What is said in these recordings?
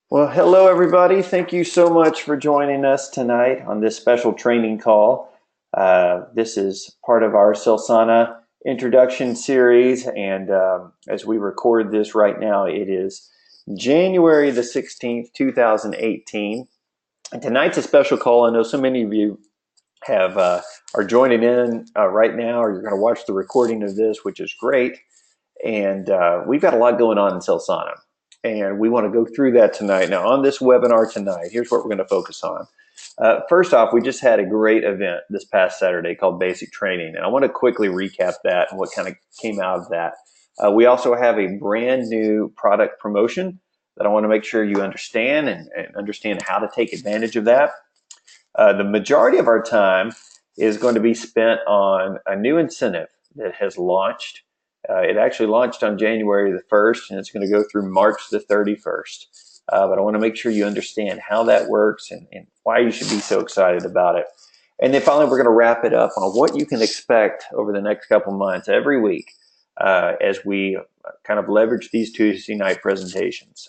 Well, hello everybody. Thank you so much for joining us tonight on this special training call. This is part of our Celsana introduction series, and as we record this right now, it is January the 16th, 2018. And tonight's a special call. I know so many of you have are joining in right now, or you're going to watch the recording of this, which is great. And we've got a lot going on in Celsana, and we want to go through that tonight. Now, on this webinar tonight, here's what we're going to focus on. First off, we just had a great event this past Saturday called Basic Training, and I want to quickly recap that and what kind of came out of that. We also have a brand new product promotion that I want to make sure you understand and understand how to take advantage of that. The majority of our time is going to be spent on a new incentive that has launched. It actually launched on January the 1st, and it's going to go through March the 31st. But I want to make sure you understand how that works and why you should be so excited about it. And then finally, we're going to wrap it up on what you can expect over the next couple months every week as we kind of leverage these Tuesday night presentations.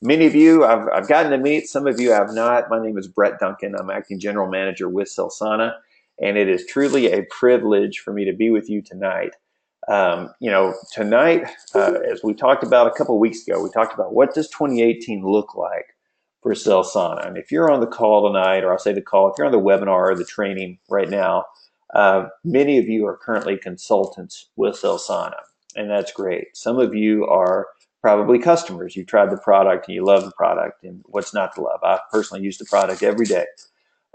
Many of you I've gotten to meet, some of you I have not. My name is Brett Duncan. I'm acting general manager with Celsana, and it is truly a privilege for me to be with you tonight. Tonight, as we talked about a couple of weeks ago, we talked about what does 2018 look like for Celsana. And if you're on the call tonight, or I'll say the call, if you're on the webinar or the training right now, many of you are currently consultants with Celsana, and that's great. Some of you are probably customers. You tried the product and you love the product, and what's not to love? I personally use the product every day.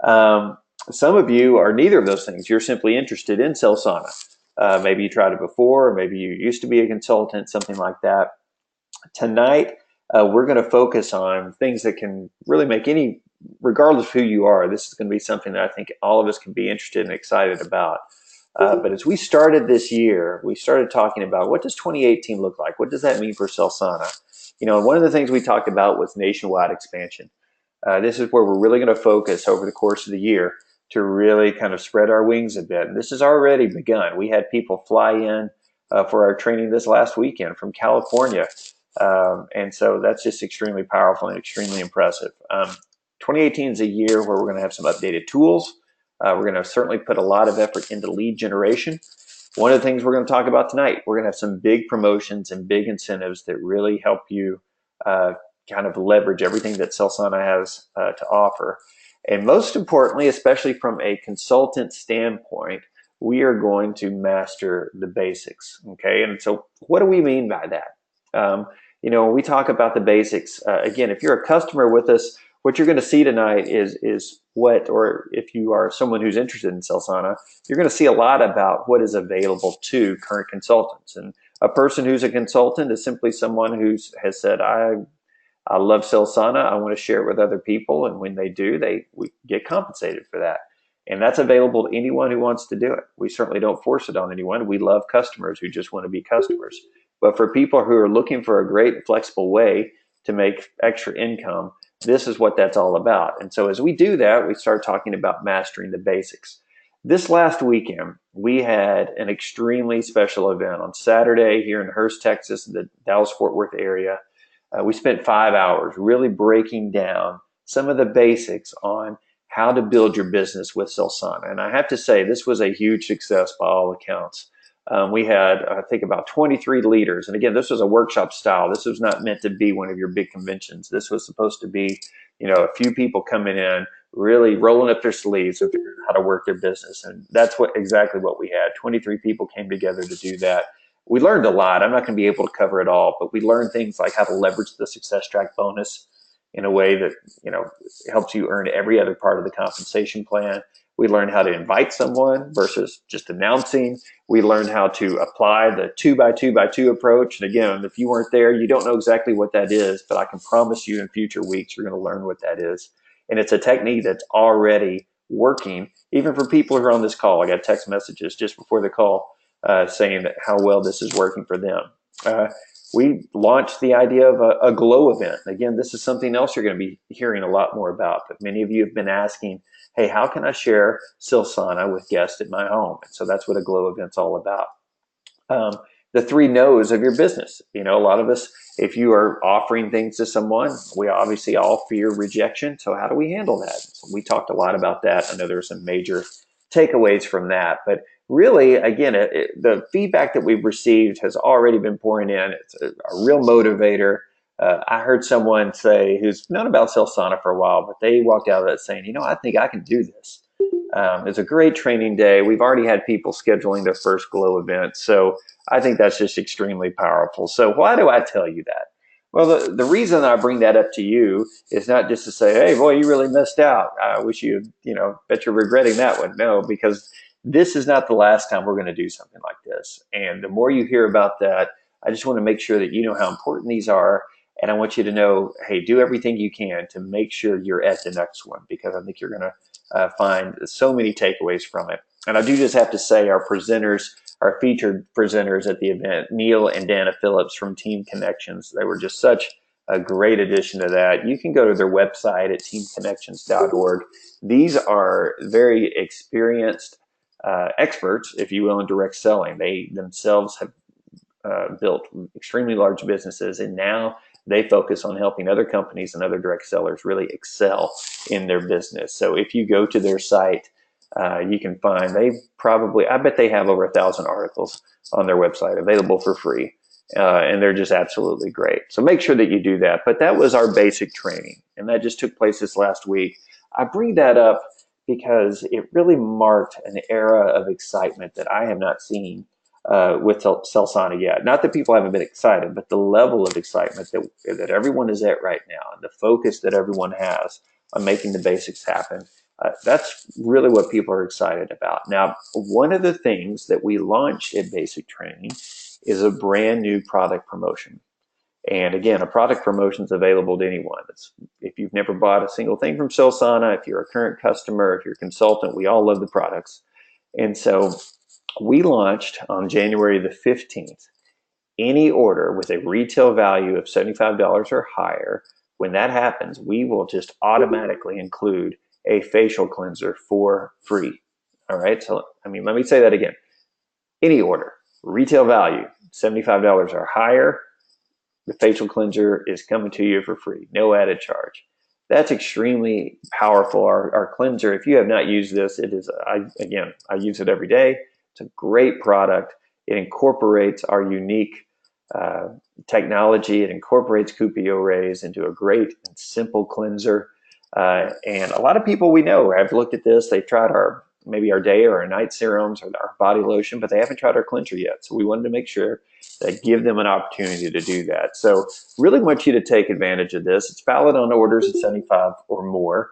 Some of you are neither of those things. You're simply interested in Celsana. Maybe you tried it before, or maybe you used to be a consultant, something like that. Tonight, we're going to focus on things that can really make any, regardless of who you are, this is going to be something that I think all of us can be interested and excited about. But as we started this year, we started talking about what does 2018 look like? What does that mean for Celsana? One of the things we talked about was nationwide expansion. This is where we're really going to focus over the course of the year to really kind of spread our wings a bit. And this has already begun. We had people fly in for our training this last weekend from California. And so that's just extremely powerful and extremely impressive. 2018 is a year where we're going to have some updated tools. We're going to certainly put a lot of effort into lead generation. One of the things we're going to talk about tonight, we're going to have some big promotions and big incentives that really help you kind of leverage everything that Celsana has to offer. And most importantly, especially from a consultant standpoint, we are going to master the basics. Okay. And so what do we mean by that? When we talk about the basics, again, if you're a customer with us, what you're going to see tonight is what, or if you are someone who's interested in Celsana, you're going to see a lot about what is available to current consultants. And a person who's a consultant is simply someone who has said, I love Celsana. I want to share it with other people. And when they do, we get compensated for that. And that's available to anyone who wants to do it. We certainly don't force it on anyone. We love customers who just want to be customers. But for people who are looking for a great flexible way to make extra income, this is what that's all about. And so as we do that, we start talking about mastering the basics. This last weekend, we had an extremely special event on Saturday here in Hurst, Texas, in the Dallas-Fort Worth area. We spent 5 hours really breaking down some of the basics on how to build your business with Celsana. And I have to say, this was a huge success by all accounts. We had, I think, about 23 leaders. And again, this was a workshop style. This was not meant to be one of your big conventions. This was supposed to be, a few people coming in, really rolling up their sleeves and figuring out how to work their business. And that's exactly what we had. 23 people came together to do that. We learned a lot. I'm not going to be able to cover it all, but we learned things like how to leverage the success track bonus in a way that, helps you earn every other part of the compensation plan. We learned how to invite someone versus just announcing. We learned how to apply the 2x2x2 approach. And again, if you weren't there, you don't know exactly what that is, but I can promise you in future weeks, you're going to learn what that is. And it's a technique that's already working, even for people who are on this call. I got text messages just before the call saying that how well this is working for them. We launched the idea of a glow event. Again, this is something else you're going to be hearing a lot more about, but many of you have been asking, hey, how can I share Celsana with guests at my home? And so that's what a glow event's all about. the three no's of your business. You know, a lot of us, if you are offering things to someone, we obviously all fear rejection. So how do we handle that? So we talked a lot about that. I know there's some major takeaways from that, but really, again, the feedback that we've received has already been pouring in. It's a real motivator. I heard someone say, who's known about Celsana for a while, but they walked out of that saying, you know, I think I can do this. It's a great training day. We've already had people scheduling their first Glow event. So I think that's just extremely powerful. So why do I tell you that? Well, the reason I bring that up to you is not just to say, hey, boy, you really missed out. I wish bet you're regretting that one. No, because this is not the last time we're going to do something like this. And the more you hear about that, I just want to make sure that you know how important these are. And I want you to know, hey, do everything you can to make sure you're at the next one, because I think you're going to find so many takeaways from it. And I do just have to say our presenters, our featured presenters at the event, Neil and Dana Phillips from Team Connections, they were just such a great addition to that. You can go to their website at teamconnections.org. These are very experienced experts, if you will, in direct selling. They themselves have built extremely large businesses, and now they focus on helping other companies and other direct sellers really excel in their business. So if you go to their site, you can find I bet they have over 1,000 articles on their website available for free. And they're just absolutely great. So make sure that you do that. But that was our basic training, and that just took place this last week. I bring that up because it really marked an era of excitement that I have not seen with Celsana yet. Not that people haven't been excited, but the level of excitement that everyone is at right now, and the focus that everyone has on making the basics happen. That's really what people are excited about. Now, one of the things that we launched at Basic Training is a brand new product promotion. And again, a product promotion is available to anyone. If you've never bought a single thing from Celsana, if you're a current customer, if you're a consultant, we all love the products. And so we launched on January the 15th. Any order with a retail value of $75 or higher, when that happens, we will just automatically include a facial cleanser for free. All right. So, let me say that again. Any order, retail value, $75 or higher, the facial cleanser is coming to you for free, no added charge. That's extremely powerful. Our cleanser, if you have not used this, I use it every day. It's a great product. It incorporates our unique technology. It incorporates Cupio rays into a great and simple cleanser. And a lot of people we know have looked at this. They've tried maybe our day or our night serums or our body lotion, but they haven't tried our cleanser yet. So we wanted to make sure that give them an opportunity to do that. So really want you to take advantage of this. It's valid on orders at 75 or more.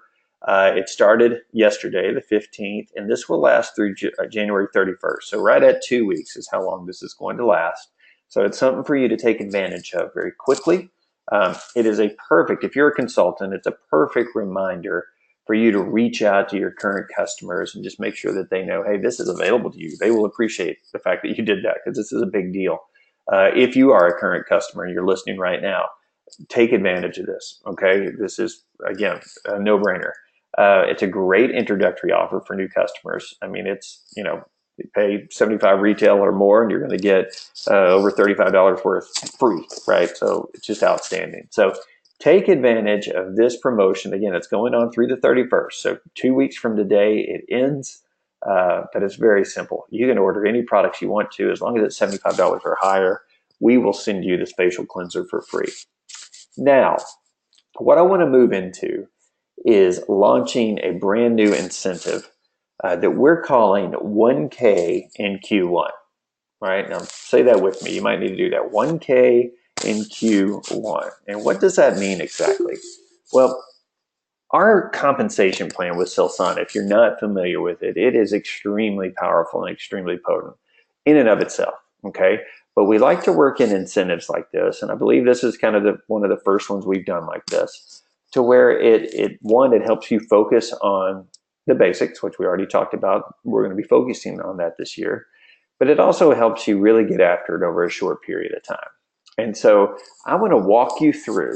It started yesterday, the 15th, and this will last through January 31st. So right at 2 weeks is how long this is going to last. So it's something for you to take advantage of very quickly. It is if you're a consultant, it's a perfect reminder for you to reach out to your current customers and just make sure that they know, hey, this is available to you. They will appreciate the fact that you did that, because this is a big deal. If you are a current customer and you're listening right now, take advantage of this. Okay. This is, again, a no-brainer. It's a great introductory offer for new customers. You pay 75 retail or more, and you're going to get over $35 worth free, right? So it's just outstanding. So take advantage of this promotion. Again, it's going on through the 31st. So 2 weeks from today, it ends. But it's very simple. You can order any products you want to, as long as it's $75 or higher. We will send you this facial cleanser for free. Now, what I want to move into is launching a brand new incentive that we're calling 1K in Q1. All right, now say that with me. You might need to do that. 1K in Q1. And what does that mean exactly? Well, our compensation plan with Celsana, if you're not familiar with it, it is extremely powerful and extremely potent in and of itself, okay? But we like to work in incentives like this, and I believe this is kind of one of the first ones we've done like this, to where it helps you focus on the basics, which we already talked about. We're going to be focusing on that this year, but it also helps you really get after it over a short period of time. And so I want to walk you through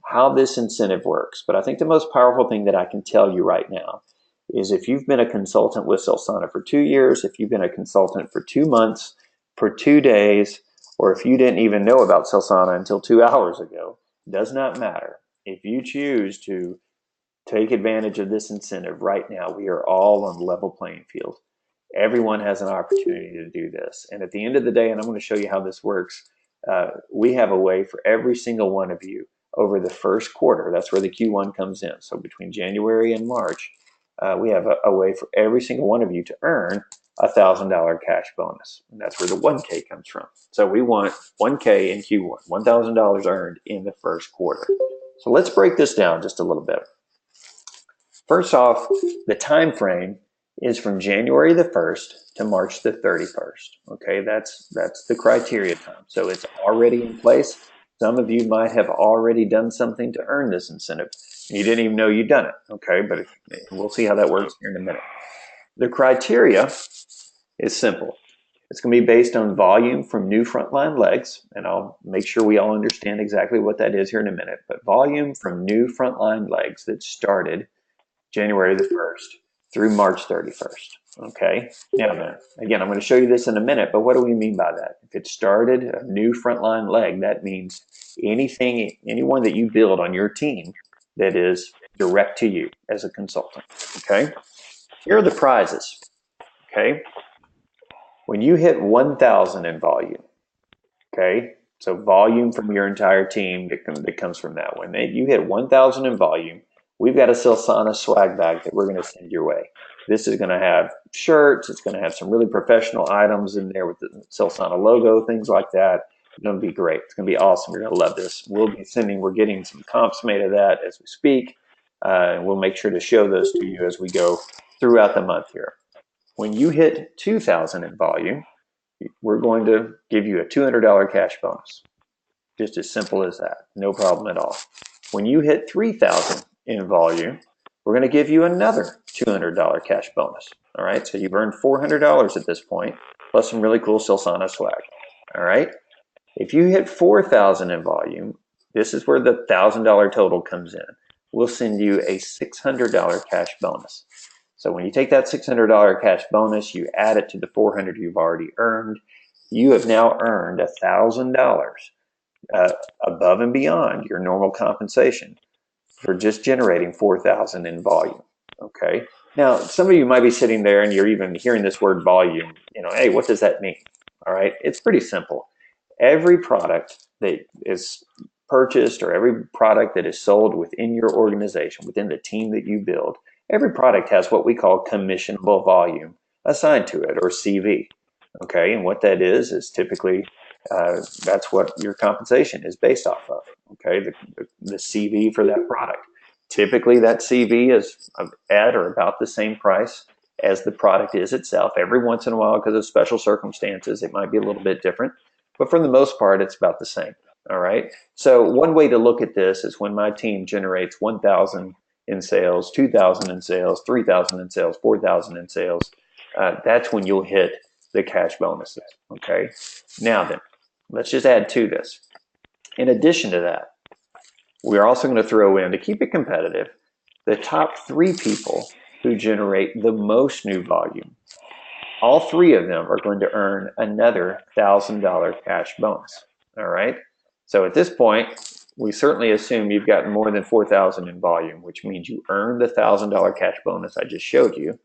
how this incentive works. But I think the most powerful thing that I can tell you right now is, if you've been a consultant with Celsana for 2 years, if you've been a consultant for 2 months, for 2 days, or if you didn't even know about Celsana until 2 hours ago, does not matter. If you choose to take advantage of this incentive right now, we are all on level playing field. Everyone has an opportunity to do this. And at the end of the day, and I'm going to show you how this works, we have a way for every single one of you over the first quarter. That's where the Q1 comes in. So between January and March, we have a way for every single one of you to earn a $1,000 cash bonus. And that's where the 1K comes from. So we want 1K in Q1, $1,000 earned in the first quarter. So let's break this down just a little bit. First off, the time frame is from January the 1st to March the 31st. Okay, that's the criteria time. So it's already in place. Some of you might have already done something to earn this incentive. You didn't even know you'd done it. Okay, but we'll see how that works here in a minute. The criteria is simple. It's going to be based on volume from new frontline legs, and I'll make sure we all understand exactly what that is here in a minute. But volume from new frontline legs that started January the 1st through March 31st. Okay. Now then, again, I'm going to show you this in a minute, but what do we mean by that? If it started a new frontline leg, that means anyone that you build on your team that is direct to you as a consultant. Okay. Here are the prizes. Okay. When you hit 1,000 in volume, okay, so volume from your entire team that comes from that one. You hit 1,000 in volume, we've got a Celsana swag bag that we're going to send your way. This is going to have shirts. It's going to have some really professional items in there with the Celsana logo, things like that. It's going to be great. It's going to be awesome. You're going to love this. We're getting some comps made of that as we speak. And we'll make sure to show those to you as we go throughout the month here. When you hit 2,000 in volume, we're going to give you a $200 cash bonus. Just as simple as that. No problem at all. When you hit 3,000 in volume, we're going to give you another $200 cash bonus. All right, so you've earned $400 at this point, plus some really cool Celsana swag. All right, if you hit 4,000 in volume, this is where the $1,000 total comes in. We'll send you a $600 cash bonus. So when you take that $600 cash bonus, you add it to the $400 you've already earned, you have now earned $1,000 above and beyond your normal compensation for just generating 4,000 in volume. Okay. Now, some of you might be sitting there and you're even hearing this word volume. Hey, what does that mean? All right. It's pretty simple. Every product that is purchased or every product that is sold within your organization, within the team that you build, every product has what we call commissionable volume assigned to it, or CV. Okay. And what that is typically that's what your compensation is based off of. Okay, the CV for that product. Typically, that CV is at or about the same price as the product is itself. Every once in a while, because of special circumstances, it might be a little bit different, but for the most part, it's about the same. All right. So one way to look at this is when my team generates 1,000 in sales, 2,000 in sales, 3,000 in sales, 4,000 in sales. That's when you'll hit the cash bonuses. Okay. Now then, let's just add to this. In addition to that, we're also going to throw in, to keep it competitive, the top 3 people who generate the most new volume. All 3 of them are going to earn another $1,000 cash bonus. All right. So at this point, we certainly assume you've gotten more than 4,000 in volume, which means you earned the $1,000 cash bonus I just showed you.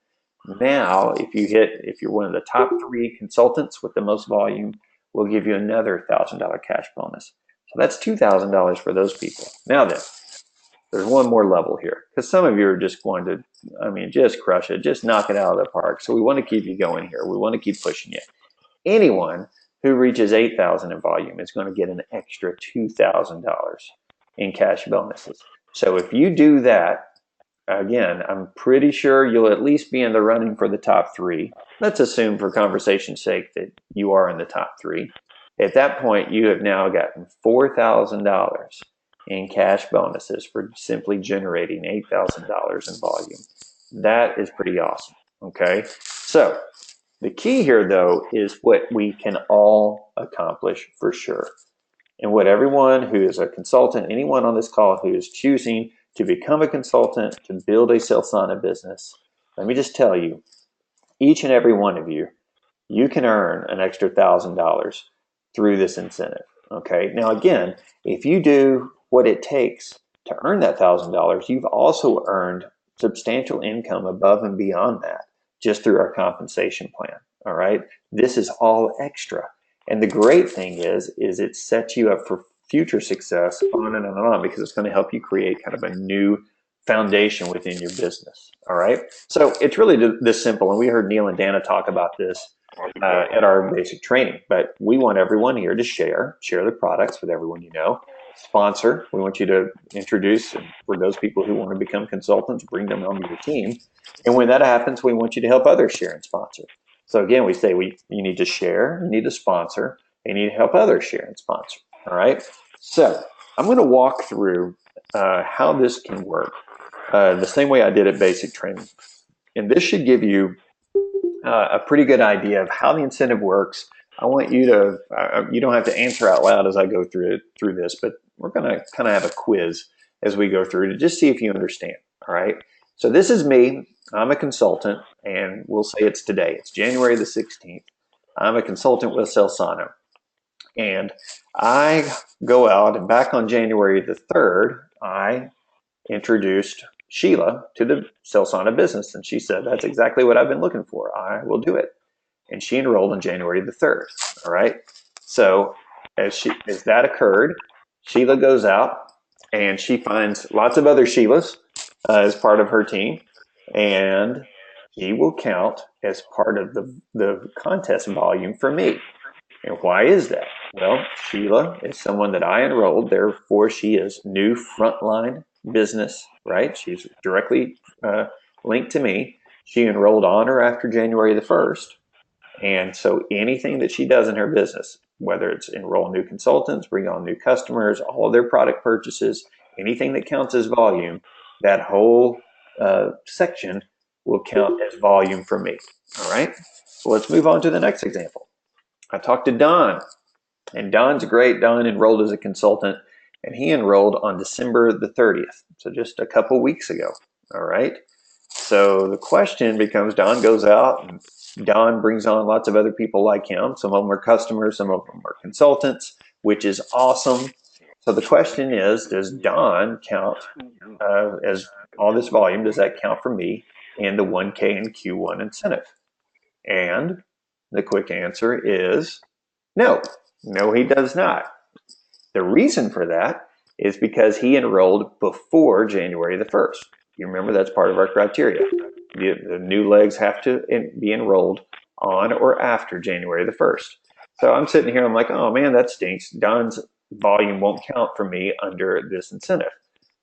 Now, if you're one of the top 3 consultants with the most volume, we'll give you another $1,000 cash bonus. So that's $2,000 for those people. Now then, there's one more level here, because some of you are just going to, just crush it, just knock it out of the park. So we want to keep you going here. We want to keep pushing you. Anyone who reaches 8,000 in volume is going to get an extra $2,000 in cash bonuses. So if you do that, again, I'm pretty sure you'll at least be in the running for the top 3. Let's assume for conversation's sake that you are in the top 3. At that point, you have now gotten $4,000 in cash bonuses for simply generating $8,000 in volume. That is pretty awesome. Okay. So the key here, though, is what we can all accomplish for sure. And what everyone who is a consultant, anyone on this call who is choosing to become a consultant, to build a Celsana business, let me just tell you, each and every one of you, you can earn an extra $1,000 through this incentive. Okay. Now, again, if you do what it takes to earn that $1,000, you've also earned substantial income above and beyond that just through our compensation plan. All right. This is all extra. And the great thing is it sets you up for future success on and on because it's going to help you create kind of a new foundation within your business. All right. So it's really this simple. And we heard Neil and Dana talk about this at our basic training, but we want everyone here to share the products with everyone you know. Sponsor, we want you to introduce, and for those people who want to become consultants, bring them onto your team. And when that happens, we want you to help others share and sponsor. So again, we say you need to share, you need to sponsor, and you need to help others share and sponsor. All right. So I'm going to walk through how this can work the same way I did at basic training. And this should give you a pretty good idea of how the incentive works. I want you to, you don't have to answer out loud as I go through this, but we're going to kind of have a quiz as we go through to just see if you understand. All right. So this is me. I'm a consultant, and we'll say it's today. It's January the 16th. I'm a consultant with Celsana. And I go out, and back on January the 3rd, I introduced Sheila to the Celsana business. And she said, that's exactly what I've been looking for. I will do it. And she enrolled on January the 3rd. All right. So as that occurred, Sheila goes out and she finds lots of other Sheilas as part of her team. And he will count as part of the contest volume for me. And why is that? Well, Sheila is someone that I enrolled, therefore she is new frontline business, right? She's directly linked to me. She enrolled on or after January the 1st. And so anything that she does in her business, whether it's enroll new consultants, bring on new customers, all of their product purchases, anything that counts as volume, that whole section will count as volume for me. All right. So let's move on to the next example. I talked to Don, and Don's great. Don enrolled as a consultant, and he enrolled on December the 30th. So just a couple weeks ago. All right. So the question becomes, Don goes out and Don brings on lots of other people like him. Some of them are customers, some of them are consultants, which is awesome. So the question is, does Don count as all this volume? Does that count for me in the 1K and Q1 incentive? And the quick answer is no. No, he does not. The reason for that is because he enrolled before January the 1st. You remember that's part of our criteria. The new legs have to be enrolled on or after January the 1st. So I'm sitting here, I'm like, oh man, that stinks. Don's volume won't count for me under this incentive.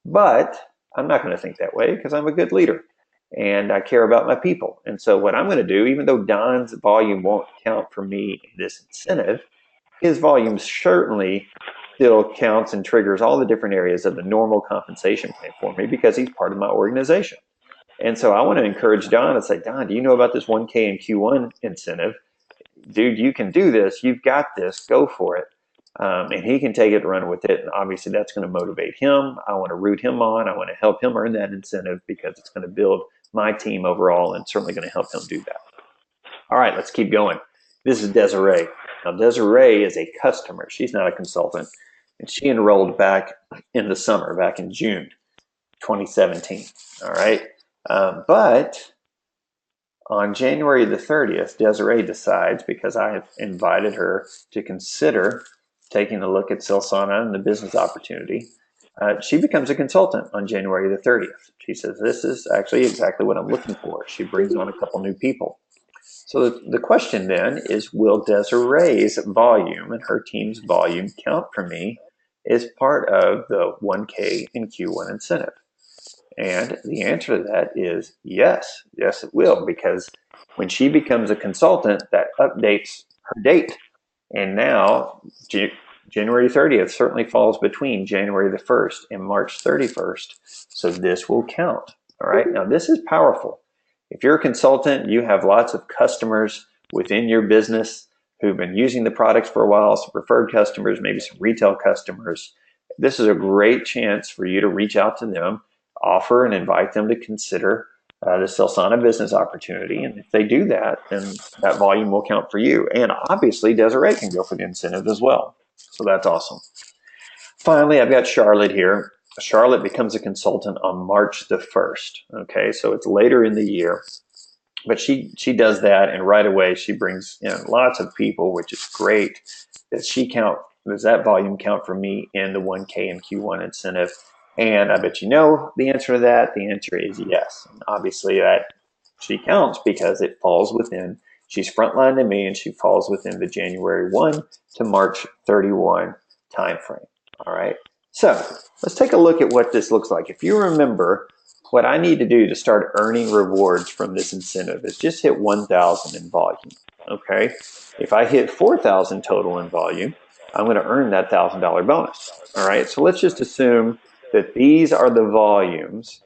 But I'm not going to think that way because I'm a good leader and I care about my people. And so what I'm going to do, even though Don's volume won't count for me in this incentive, his volume certainly still counts and triggers all the different areas of the normal compensation plan for me because he's part of my organization. And so I want to encourage Don and say, Don, do you know about this 1K and Q1 incentive? Dude, you can do this. You've got this. Go for it. And he can take it and run with it. And obviously that's going to motivate him. I want to root him on. I want to help him earn that incentive because it's going to build my team overall and certainly going to help him do that. All right, let's keep going. This is Desiree. Now, Desiree is a customer. She's not a consultant. And she enrolled back in the summer, back in June 2017. All right. But on January the 30th, Desiree decides, because I have invited her to consider taking a look at Celsana and the business opportunity, she becomes a consultant on January the 30th. She says, this is actually exactly what I'm looking for. She brings on a couple new people. So the question then is, will Desiree's volume and her team's volume count for me as part of the 1K and Q1 incentive? And the answer to that is yes. Yes, it will, because when she becomes a consultant, that updates her date. And now January 30th certainly falls between January the 1st and March 31st. So this will count. All right. Now, this is powerful. If you're a consultant, you have lots of customers within your business who've been using the products for a while, some preferred customers, maybe some retail customers. This is a great chance for you to reach out to them, offer and invite them to consider the Celsana business opportunity. And if they do that, then that volume will count for you. And obviously, Desiree can go for the incentive as well. So that's awesome. Finally, I've got Charlotte here. Charlotte becomes a consultant on March the 1st. Okay, so it's later in the year, but she does that, and right away she brings in lots of people, which is great. Does that volume count for me in the 1K and Q1 incentive? And I bet you know the answer to that. The answer is yes. And obviously that she counts because it falls within, she's frontline to me, and she falls within the January 1 to March 31 timeframe. All right. So let's take a look at what this looks like. If you remember, what I need to do to start earning rewards from this incentive is just hit 1,000 in volume. Okay. If I hit 4,000 total in volume, I'm going to earn that $1,000 bonus. All right. So let's just assume that these are the volumes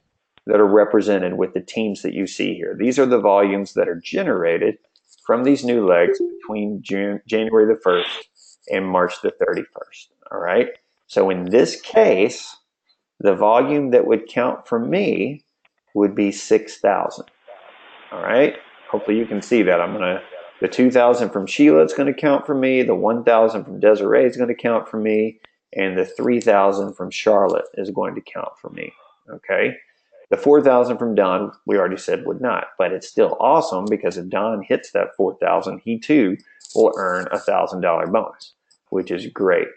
that are represented with the teams that you see here. These are the volumes that are generated from these new legs between January the 1st and March the 31st. All right. So in this case, the volume that would count for me would be 6,000. All right. Hopefully you can see that. The 2,000 from Sheila is going to count for me. The 1,000 from Desiree is going to count for me. And the 3,000 from Charlotte is going to count for me. Okay. The 4,000 from Don, we already said would not, but it's still awesome because if Don hits that 4,000, he too will earn a $1,000 bonus, which is great.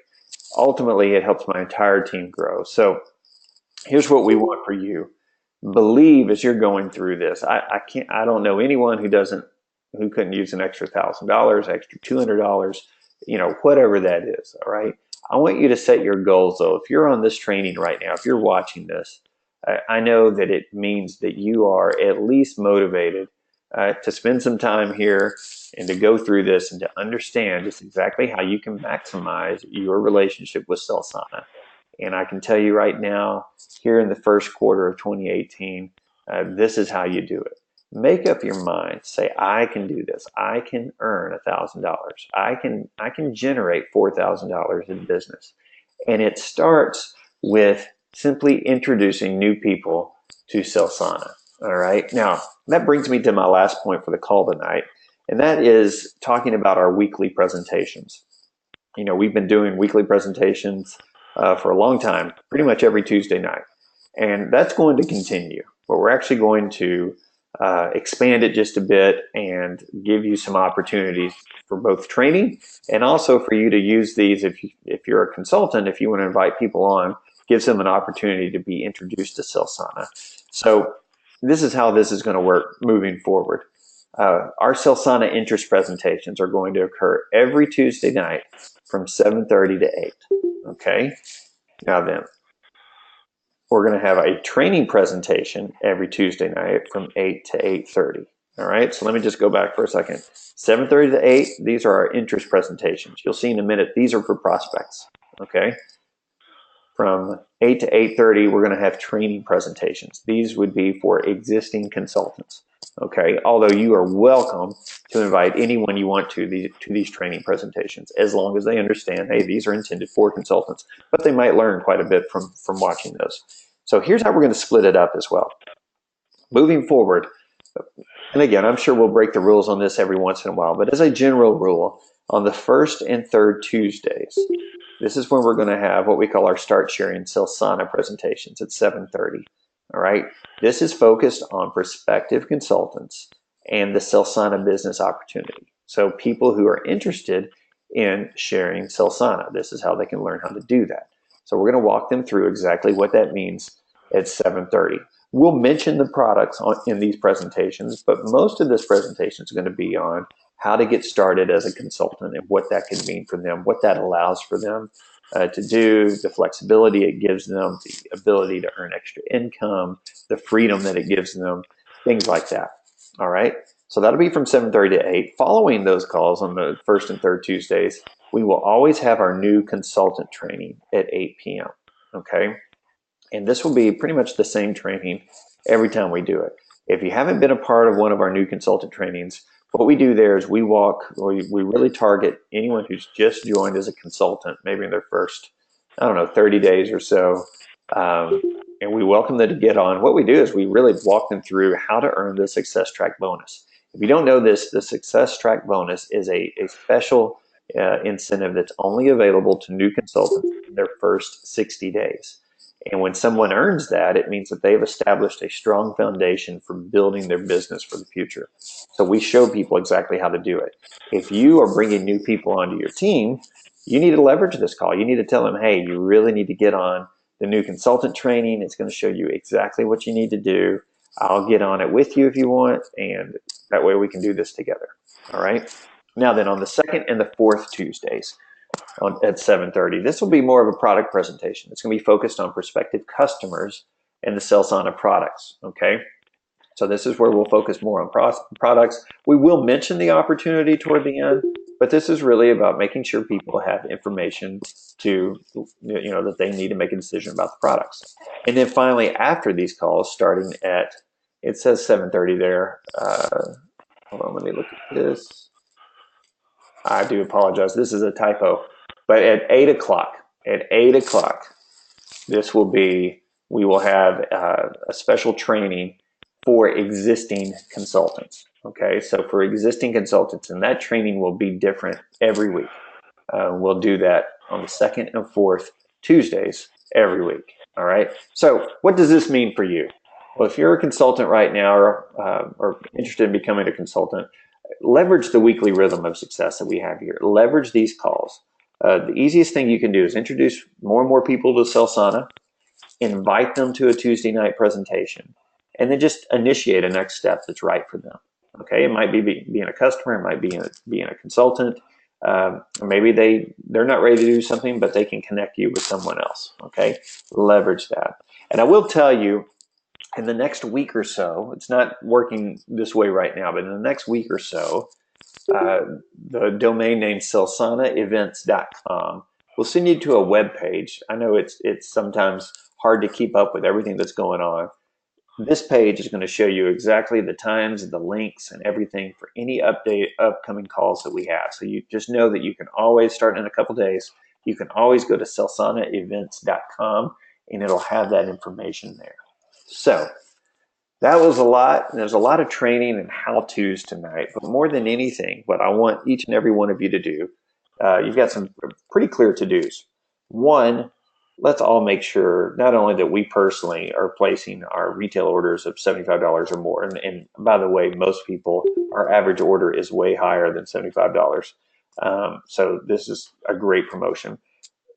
Ultimately, it helps my entire team grow. So here's what we want for you. Believe as you're going through this. I don't know anyone who couldn't use an extra $1,000, extra $200, whatever that is. All right. I want you to set your goals though. If you're on this training right now, if you're watching this, I know that it means that you are at least motivated to spend some time here and to go through this and to understand just exactly how you can maximize your relationship with Celsana. And I can tell you right now, here in the first quarter of 2018, this is how you do it. Make up your mind. Say, I can do this. I can earn $1,000. I can generate $4,000 in business. And it starts with simply introducing new people to Celsana. All right. Now, that brings me to my last point for the call tonight, and that is talking about our weekly presentations. We've been doing weekly presentations for a long time, pretty much every Tuesday night. And that's going to continue, but we're actually going to expand it just a bit and give you some opportunities for both training and also for you to use these if you're a consultant, if you want to invite people on, gives them an opportunity to be introduced to Celsana. So this is how this is going to work moving forward. Our Celsana interest presentations are going to occur every Tuesday night from 7:30 to 8. Okay. Now then, we're going to have a training presentation every Tuesday night from 8 to 8:30. All right. So let me just go back for a second. 7:30 to 8. These are our interest presentations. You'll see in a minute. These are for prospects. Okay. From 8 to 8:30, we're going to have training presentations. These would be for existing consultants. Okay, although you are welcome to invite anyone you want to these training presentations, as long as they understand, hey, these are intended for consultants, but they might learn quite a bit from watching those. So here's how we're going to split it up as well. Moving forward, and again, I'm sure we'll break the rules on this every once in a while, but as a general rule, on the first and third Tuesdays, this is when we're going to have what we call our Start Sharing Celsana presentations at 7:30. All right. This is focused on prospective consultants and the Celsana business opportunity. So people who are interested in sharing Celsana, this is how they can learn how to do that. So we're going to walk them through exactly what that means at 7:30. We'll mention the products in these presentations, but most of this presentation is going to be on how to get started as a consultant and what that can mean for them, what that allows for them to do, the flexibility it gives them, the ability to earn extra income, the freedom that it gives them, things like that. All right. So that'll be from 7:30 to 8. Following those calls on the first and third Tuesdays, we will always have our new consultant training at 8 p.m. Okay. And this will be pretty much the same training every time we do it. If you haven't been a part of one of our new consultant trainings, what we do there is we really target anyone who's just joined as a consultant, maybe in their first, 30 days or so. And we welcome them to get on. What we do is we really walk them through how to earn the Success Track bonus. If you don't know this, the Success Track bonus is a special incentive that's only available to new consultants in their first 60 days. And when someone earns that, it means that they've established a strong foundation for building their business for the future. So we show people exactly how to do it. If you are bringing new people onto your team, you need to leverage this call. You need to tell them, hey, you really need to get on the new consultant training. It's going to show you exactly what you need to do. I'll get on it with you if you want, and that way we can do this together. All right. Now then, on the second and the fourth Tuesdays at 7:30, this will be more of a product presentation. It's going to be focused on prospective customers and the Celsana products. Okay. So this is where we'll focus more on products. We will mention the opportunity toward the end, but this is really about making sure people have information to, that they need to make a decision about the products. And then finally, after these calls, starting at, it says 7:30 there. Hold on, let me look at this. I do apologize. This is a typo. But at 8 o'clock, this will be, we will have a special training for existing consultants. Okay, so for existing consultants, and that training will be different every week. We'll do that on the second and fourth Tuesdays every week. All right, so what does this mean for you? Well, if you're a consultant right now or interested in becoming a consultant, leverage the weekly rhythm of success that we have here. Leverage these calls. The easiest thing you can do is introduce more and more people to Celsana, invite them to a Tuesday night presentation, and then just initiate a next step that's right for them. Okay, it might be being a customer, it might be being a consultant, or maybe they're not ready to do something, but they can connect you with someone else. Okay, leverage that. And I will tell you, in the next week or so, it's not working this way right now, but in the next week or so, the domain name celsanaevents.com will send you to a web page. I know it's sometimes hard to keep up with everything that's going on. This page is going to show you exactly the times and the links and everything for any upcoming calls that we have. So you just know that you can always start in a couple days. You can always go to celsanaevents.com and it'll have that information there. So that was a lot. And there's a lot of training and how-tos tonight. But more than anything, what I want each and every one of you to do, you've got some pretty clear to-dos. One, let's all make sure not only that we personally are placing our retail orders of $75 or more. And by the way, most people, our average order is way higher than $75. So this is a great promotion.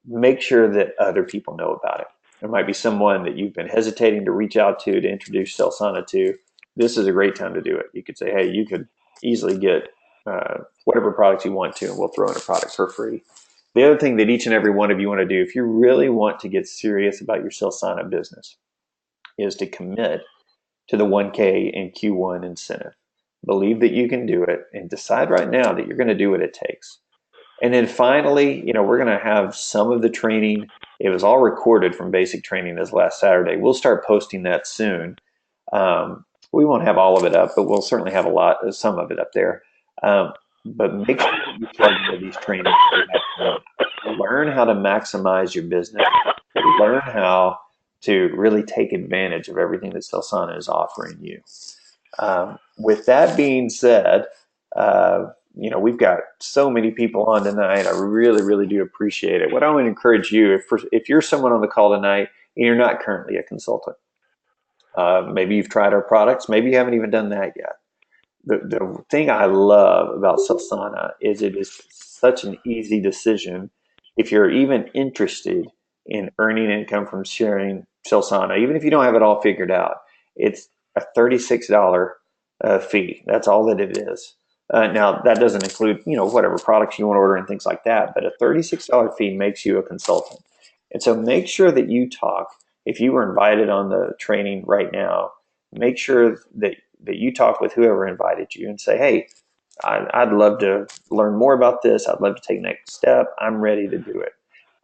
Make sure that other people know about it. There might be someone that you've been hesitating to reach out to introduce Celsana to. This is a great time to do it. You could say, hey, you could easily get whatever products you want to, and we'll throw in a product for free. The other thing that each and every one of you want to do, if you really want to get serious about your Celsana business, is to commit to the 1K and Q1 incentive. Believe that you can do it and decide right now that you're going to do what it takes. And then finally, we're going to have some of the training. It was all recorded from basic training this last Saturday. We'll start posting that soon. We won't have all of it up, but we'll certainly have some of it up there. But make sure that you plug into these trainings. Learn how to maximize your business. Learn how to really take advantage of everything that Celsana is offering you. With that being said, we've got so many people on tonight. I really, really do appreciate it. What I want to encourage you, if you're someone on the call tonight and you're not currently a consultant, maybe you've tried our products, maybe you haven't even done that yet. The thing I love about Celsana is it is such an easy decision. If you're even interested in earning income from sharing Celsana, even if you don't have it all figured out, it's a $36 fee. That's all that it is. Now, that doesn't include, whatever products you want to order and things like that, but a $36 fee makes you a consultant. And so make sure that you talk, if you were invited on the training right now, make sure that you talk with whoever invited you and say, hey, I'd love to learn more about this. I'd love to take the next step. I'm ready to do it.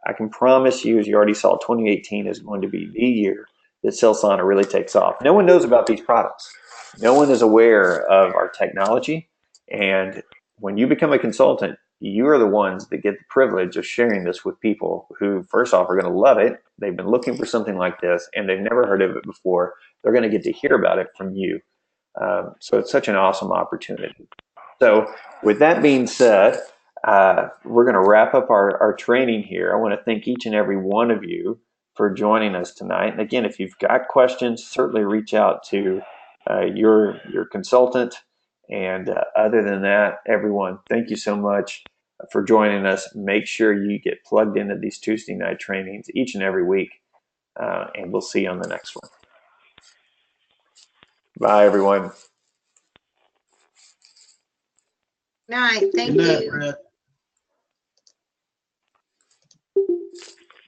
I can promise you, as you already saw, 2018 is going to be the year that Celsana really takes off. No one knows about these products. No one is aware of our technology. And when you become a consultant, you are the ones that get the privilege of sharing this with people who, first off, are going to love it. They've been looking for something like this and they've never heard of it before. They're going to get to hear about it from you. So it's such an awesome opportunity. So, with that being said, we're going to wrap up our training here. I want to thank each and every one of you for joining us tonight. And again, if you've got questions, certainly reach out to your consultant. And other than that, everyone, thank you so much for joining us. Make sure you get plugged into these Tuesday night trainings each and every week. And we'll see you on the next one. Bye, everyone. Night. Thank Good night, you. Brett.